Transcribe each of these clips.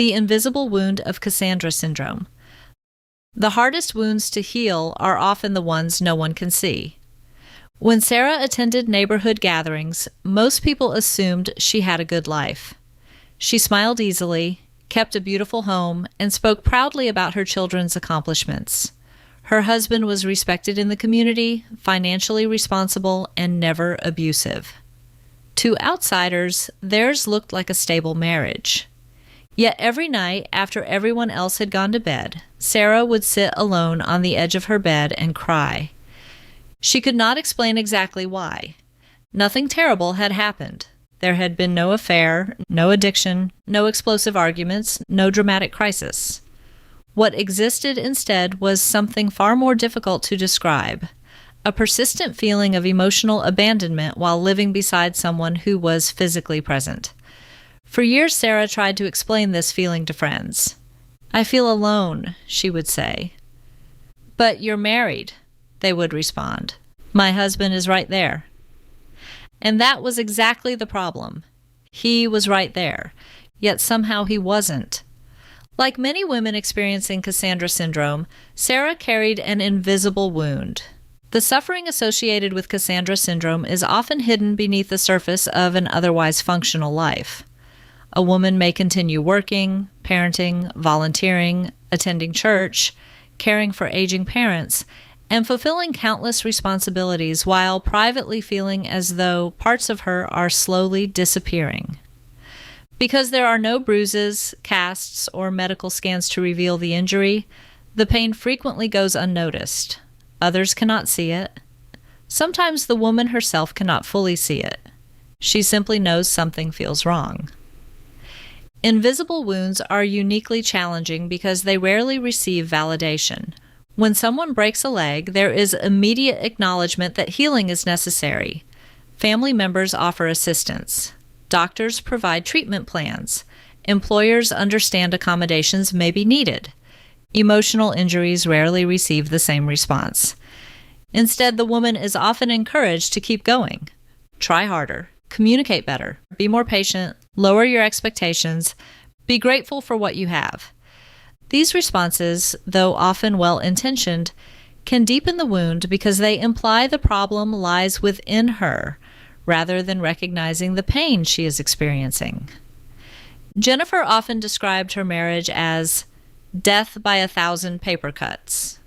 The invisible wound of Cassandra Syndrome. The hardest wounds to heal are often the ones no one can see. When Sarah attended neighborhood gatherings, most people assumed she had a good life. She smiled easily, kept a beautiful home, and spoke proudly about her children's accomplishments. Her husband was respected in the community, financially responsible, and never abusive. To outsiders, theirs looked like a stable marriage. Yet every night, after everyone else had gone to bed, Sarah would sit alone on the edge of her bed and cry. She could not explain exactly why. Nothing terrible had happened. There had been no affair, no addiction, no explosive arguments, no dramatic crisis. What existed instead was something far more difficult to describe, a persistent feeling of emotional abandonment while living beside someone who was physically present. For years, Sarah tried to explain this feeling to friends. "I feel alone," she would say. "But you're married," they would respond. "My husband is right there." And that was exactly the problem. He was right there, yet somehow he wasn't. Like many women experiencing Cassandra Syndrome, Sarah carried an invisible wound. The suffering associated with Cassandra Syndrome is often hidden beneath the surface of an otherwise functional life. A woman may continue working, parenting, volunteering, attending church, caring for aging parents, and fulfilling countless responsibilities while privately feeling as though parts of her are slowly disappearing. Because there are no bruises, casts, or medical scans to reveal the injury, the pain frequently goes unnoticed. Others cannot see it. Sometimes the woman herself cannot fully see it. She simply knows something feels wrong. Invisible wounds are uniquely challenging because they rarely receive validation. When someone breaks a leg, there is immediate acknowledgement that healing is necessary. Family members offer assistance. Doctors provide treatment plans. Employers understand accommodations may be needed. Emotional injuries rarely receive the same response. Instead, the woman is often encouraged to keep going. Try harder. Communicate better. Be more patient. Lower your expectations. Be grateful for what you have. These responses, though often well-intentioned, can deepen the wound because they imply the problem lies within her, rather than recognizing the pain she is experiencing. Jennifer often described her marriage as death by 1,000 paper cuts.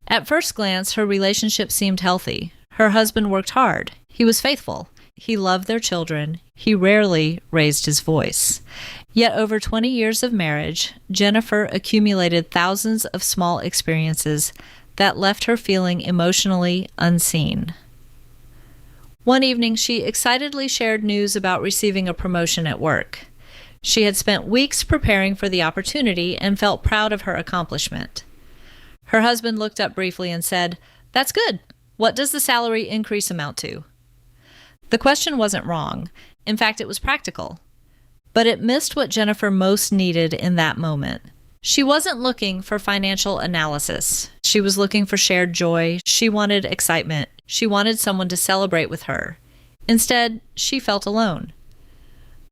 At first glance, her relationship seemed healthy. Her husband worked hard. He was faithful. He loved their children. He rarely raised his voice. Yet over 20 years of marriage, Jennifer accumulated thousands of small experiences that left her feeling emotionally unseen. One evening, she excitedly shared news about receiving a promotion at work. She had spent weeks preparing for the opportunity and felt proud of her accomplishment. Her husband looked up briefly and said, "That's good. What does the salary increase amount to?" The question wasn't wrong. In fact, it was practical. But it missed what Jennifer most needed in that moment. She wasn't looking for financial analysis. She was looking for shared joy. She wanted excitement. She wanted someone to celebrate with her. Instead, she felt alone.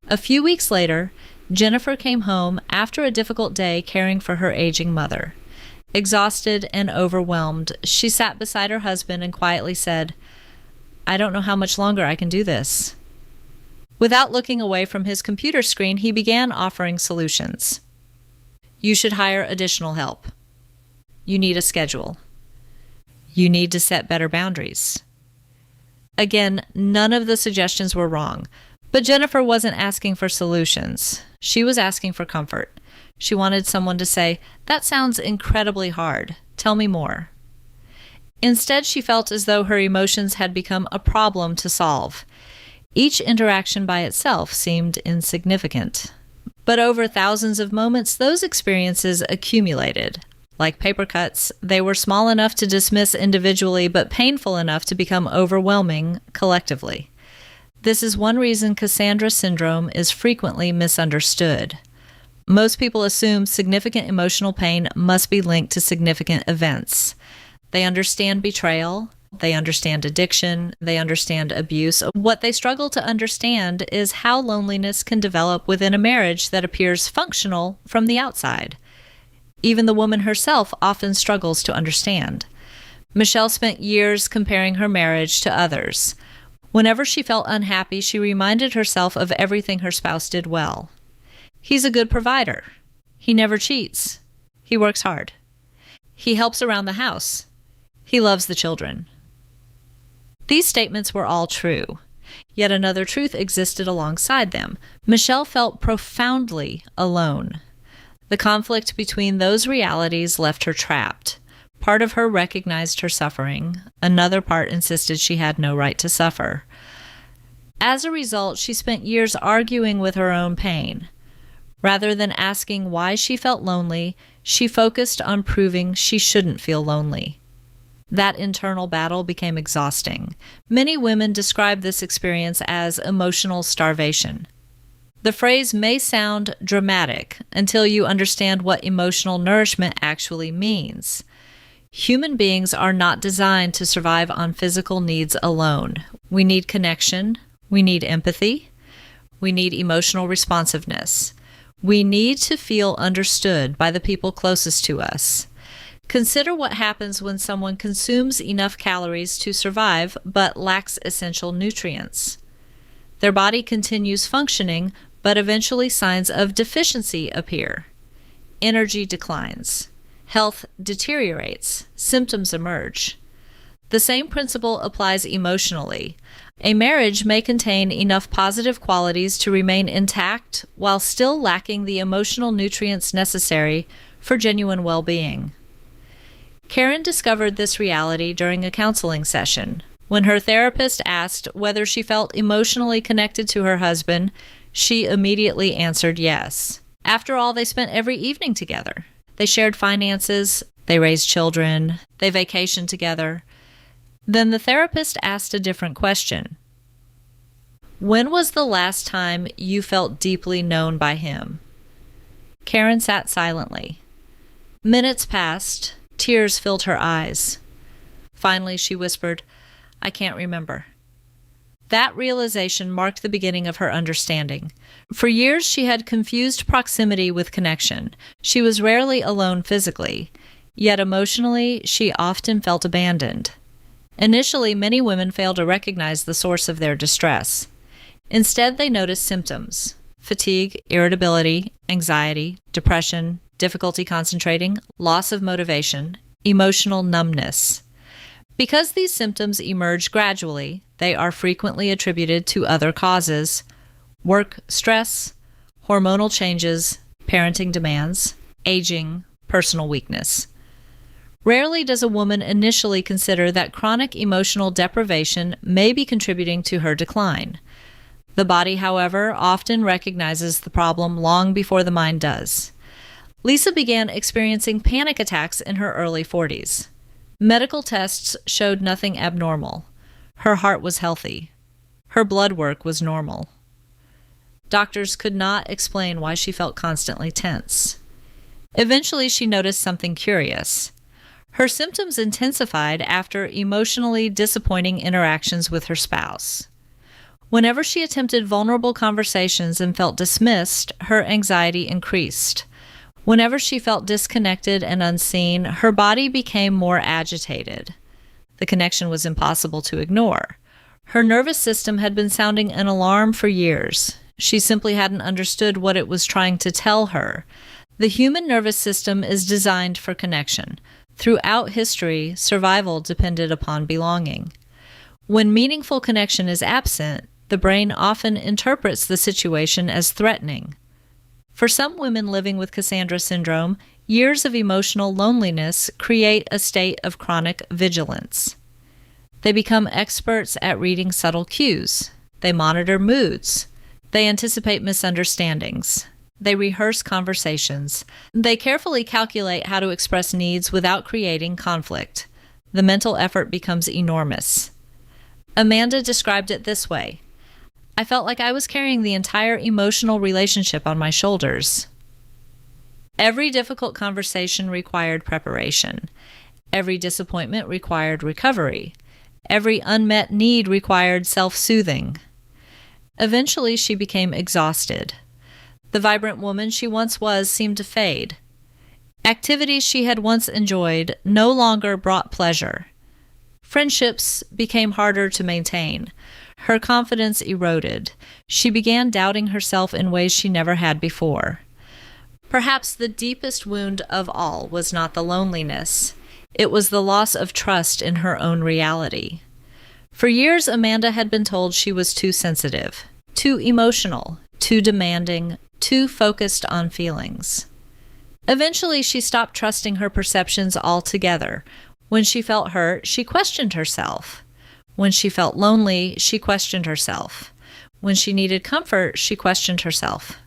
A few weeks later, Jennifer came home after a difficult day caring for her aging mother. Exhausted and overwhelmed, she sat beside her husband and quietly said, "I don't know how much longer I can do this." Without looking away from his computer screen, he began offering solutions. You should hire additional help. You need a schedule. You need to set better boundaries. Again, none of the suggestions were wrong, but Jennifer wasn't asking for solutions. She was asking for comfort. She wanted someone to say, "That sounds incredibly hard. Tell me more." Instead, she felt as though her emotions had become a problem to solve. Each interaction by itself seemed insignificant. But over thousands of moments, those experiences accumulated. Like paper cuts, they were small enough to dismiss individually, but painful enough to become overwhelming collectively. This is one reason Cassandra Syndrome is frequently misunderstood. Most people assume significant emotional pain must be linked to significant events. They understand betrayal, They understand addiction. They understand abuse. What they struggle to understand is how loneliness can develop within a marriage that appears functional from the outside. Even the woman herself often struggles to understand. Michelle spent years comparing her marriage to others. Whenever she felt unhappy, she reminded herself of everything her spouse did well. He's a good provider. He never cheats. He works hard. He helps around the house. He loves the children. These statements were all true. Yet another truth existed alongside them. Michelle felt profoundly alone. The conflict between those realities left her trapped. Part of her recognized her suffering. Another part insisted she had no right to suffer. As a result, she spent years arguing with her own pain. Rather than asking why she felt lonely, she focused on proving she shouldn't feel lonely. That internal battle became exhausting. Many women describe this experience as emotional starvation. The phrase may sound dramatic until you understand what emotional nourishment actually means. Human beings are not designed to survive on physical needs alone. We need connection. We need empathy. We need emotional responsiveness. We need to feel understood by the people closest to us. Consider what happens when someone consumes enough calories to survive but lacks essential nutrients. Their body continues functioning, but eventually signs of deficiency appear. Energy declines. Health deteriorates. Symptoms emerge. The same principle applies emotionally. A marriage may contain enough positive qualities to remain intact while still lacking the emotional nutrients necessary for genuine well-being. Karen discovered this reality during a counseling session. When her therapist asked whether she felt emotionally connected to her husband, she immediately answered yes. After all, they spent every evening together. They shared finances, they raised children, they vacationed together. Then the therapist asked a different question. When was the last time you felt deeply known by him? Karen sat silently. Minutes passed. Tears filled her eyes. Finally, she whispered, "I can't remember." That realization marked the beginning of her understanding. For years, she had confused proximity with connection. She was rarely alone physically, yet emotionally, she often felt abandoned. Initially, many women failed to recognize the source of their distress. Instead, they noticed symptoms: fatigue, irritability, anxiety, depression, difficulty concentrating, loss of motivation, emotional numbness. Because these symptoms emerge gradually, they are frequently attributed to other causes: work stress, hormonal changes, parenting demands, aging, personal weakness. Rarely does a woman initially consider that chronic emotional deprivation may be contributing to her decline. The body, however, often recognizes the problem long before the mind does. Lisa began experiencing panic attacks in her early 40s. Medical tests showed nothing abnormal. Her heart was healthy. Her blood work was normal. Doctors could not explain why she felt constantly tense. Eventually, she noticed something curious. Her symptoms intensified after emotionally disappointing interactions with her spouse. Whenever she attempted vulnerable conversations and felt dismissed, her anxiety increased. Whenever she felt disconnected and unseen, her body became more agitated. The connection was impossible to ignore. Her nervous system had been sounding an alarm for years. She simply hadn't understood what it was trying to tell her. The human nervous system is designed for connection. Throughout history, survival depended upon belonging. When meaningful connection is absent, the brain often interprets the situation as threatening. For some women living with Cassandra Syndrome, years of emotional loneliness create a state of chronic vigilance. They become experts at reading subtle cues. They monitor moods. They anticipate misunderstandings. They rehearse conversations. They carefully calculate how to express needs without creating conflict. The mental effort becomes enormous. Amanda described it this way: I felt like I was carrying the entire emotional relationship on my shoulders. Every difficult conversation required preparation. Every disappointment required recovery. Every unmet need required self-soothing. Eventually, she became exhausted. The vibrant woman she once was seemed to fade. Activities she had once enjoyed no longer brought pleasure. Friendships became harder to maintain. Her confidence eroded. She began doubting herself in ways she never had before. Perhaps the deepest wound of all was not the loneliness. It was the loss of trust in her own reality. For years, Amanda had been told she was too sensitive, too emotional, too demanding, too focused on feelings. Eventually, she stopped trusting her perceptions altogether. When she felt hurt, she questioned herself. When she felt lonely, she questioned herself. When she needed comfort, she questioned herself.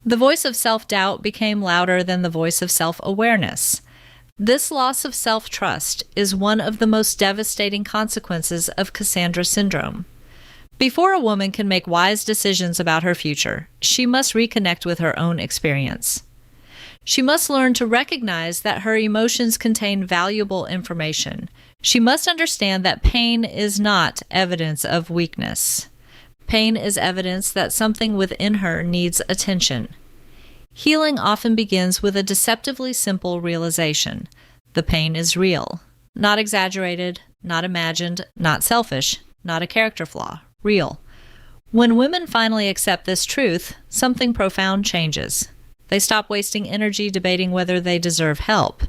The voice of self-doubt became louder than the voice of self-awareness. This loss of self-trust is one of the most devastating consequences of Cassandra Syndrome. Before a woman can make wise decisions about her future, she must reconnect with her own experience. She must learn to recognize that her emotions contain valuable information. She must understand that pain is not evidence of weakness. Pain is evidence that something within her needs attention. Healing often begins with a deceptively simple realization. The pain is real. Not exaggerated, not imagined, not selfish, not a character flaw. Real. When women finally accept this truth, something profound changes. They stop wasting energy debating whether they deserve help.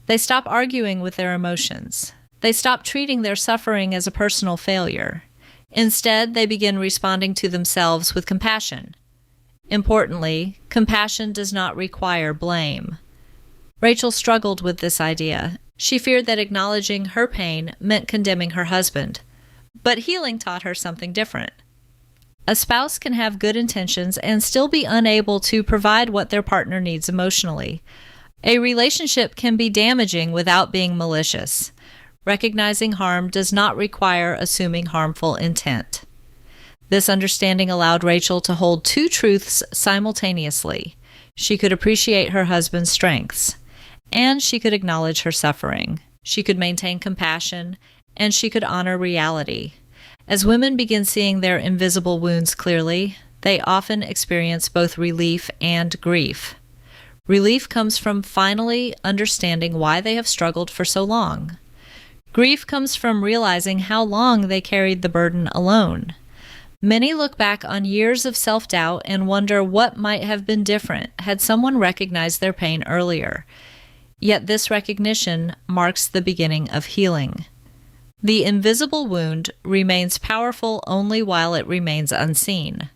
They stop arguing with their emotions. They stop treating their suffering as a personal failure. Instead, they begin responding to themselves with compassion. Importantly, compassion does not require blame. Rachel struggled with this idea. She feared that acknowledging her pain meant condemning her husband. But healing taught her something different. A spouse can have good intentions and still be unable to provide what their partner needs emotionally. A relationship can be damaging without being malicious. Recognizing harm does not require assuming harmful intent. This understanding allowed Rachel to hold two truths simultaneously. She could appreciate her husband's strengths, and she could acknowledge her suffering. She could maintain compassion, and she could honor reality. As women begin seeing their invisible wounds clearly, they often experience both relief and grief. Relief comes from finally understanding why they have struggled for so long. Grief comes from realizing how long they carried the burden alone. Many look back on years of self-doubt and wonder what might have been different had someone recognized their pain earlier. Yet this recognition marks the beginning of healing. The invisible wound remains powerful only while it remains unseen.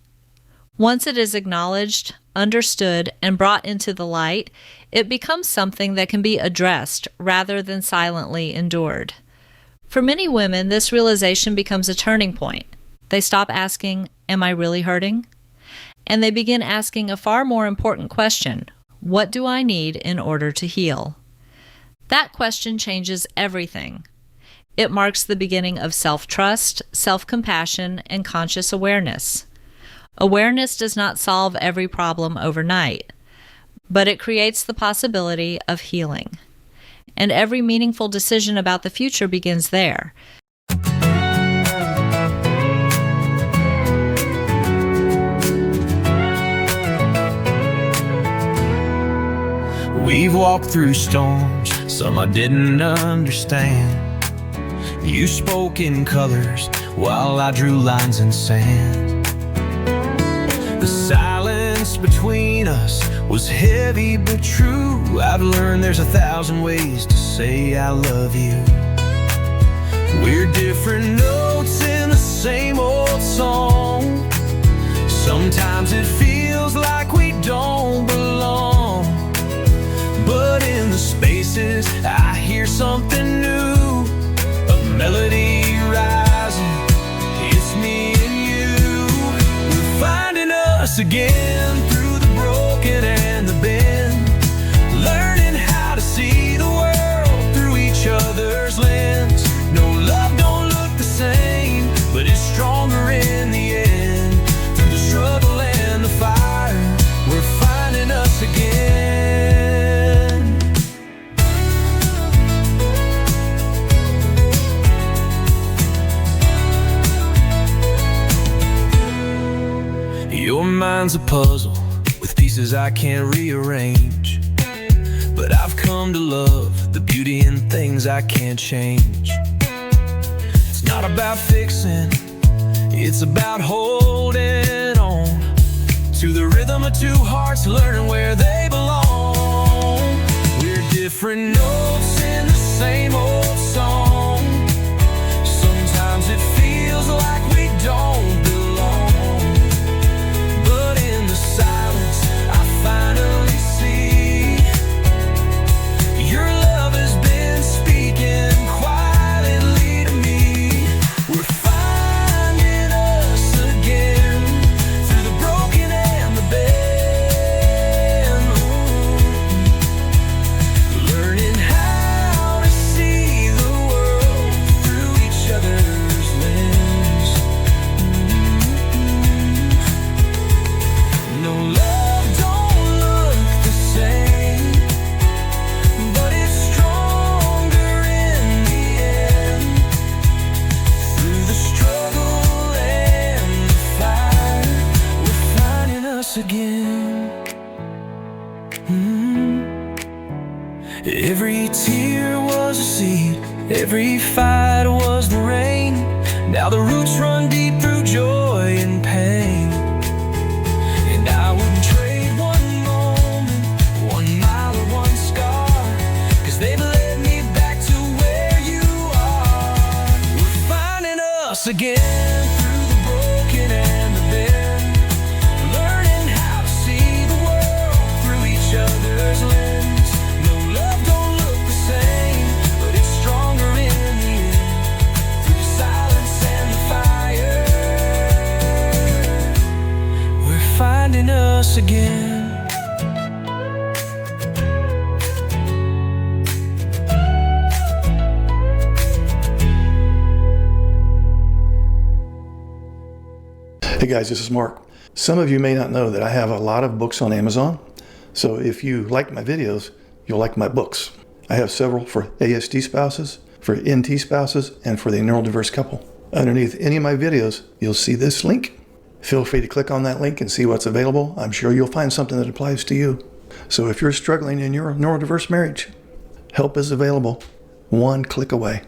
Once it is acknowledged, understood, and brought into the light, it becomes something that can be addressed rather than silently endured. For many women, this realization becomes a turning point. They stop asking, "Am I really hurting?" And they begin asking a far more important question: what do I need in order to heal? That question changes everything. It marks the beginning of self-trust, self-compassion, and conscious awareness. Awareness does not solve every problem overnight, but it creates the possibility of healing. And every meaningful decision about the future begins there. We've walked through storms, some I didn't understand. You spoke in colors while I drew lines in sand. The silence between us was heavy but true. I've learned there's 1,000 ways to say I love you. We're different notes in the same old song. Sometimes it feels like we don't belong, but in the spaces I hear something new. Melody rising, it's me and you. We're finding us again through the broken and the bend, learning how to see the world through each other's lens. No, love don't look the same, but it's stronger in the end. Through the struggle and the fire, we're finding us again. mind's a puzzle with pieces I can't rearrange. But I've come to love the beauty in things I can't change. It's not about fixing, it's about holding on to the rhythm of two hearts, learning where they belong. We're different notes in the same old song. Sometimes it feels like we don't belong, but in the silence I finally see your love has been speaking quietly to me. We're finding us again through the broken and the bend. Learning how to see the world through each other's lens. No, love don't look the same, but it's stronger in the end. Through the struggle and the fire, we're finding us again. Every tear was a seed, every fight was the rain. Now the roots run deep through joy and pain. And I wouldn't trade one moment, 1 mile or 1 scar, 'cause they've led me back to where you are. We're finding us again through the broken and the bend. Learning how to see the world through each other's lens. No, love don't look the same, but it's stronger in the end. Through the silence and the fire, we're finding us again. Hey guys, this is Mark. Some of you may not know that I have a lot of books on Amazon. So if you like my videos, you'll like my books. I have several for ASD spouses, for NT spouses, and for the neurodiverse couple. Underneath any of my videos, you'll see this link. Feel free to click on that link and see what's available. I'm sure you'll find something that applies to you. So if you're struggling in your neurodiverse marriage, help is available, 1 click away.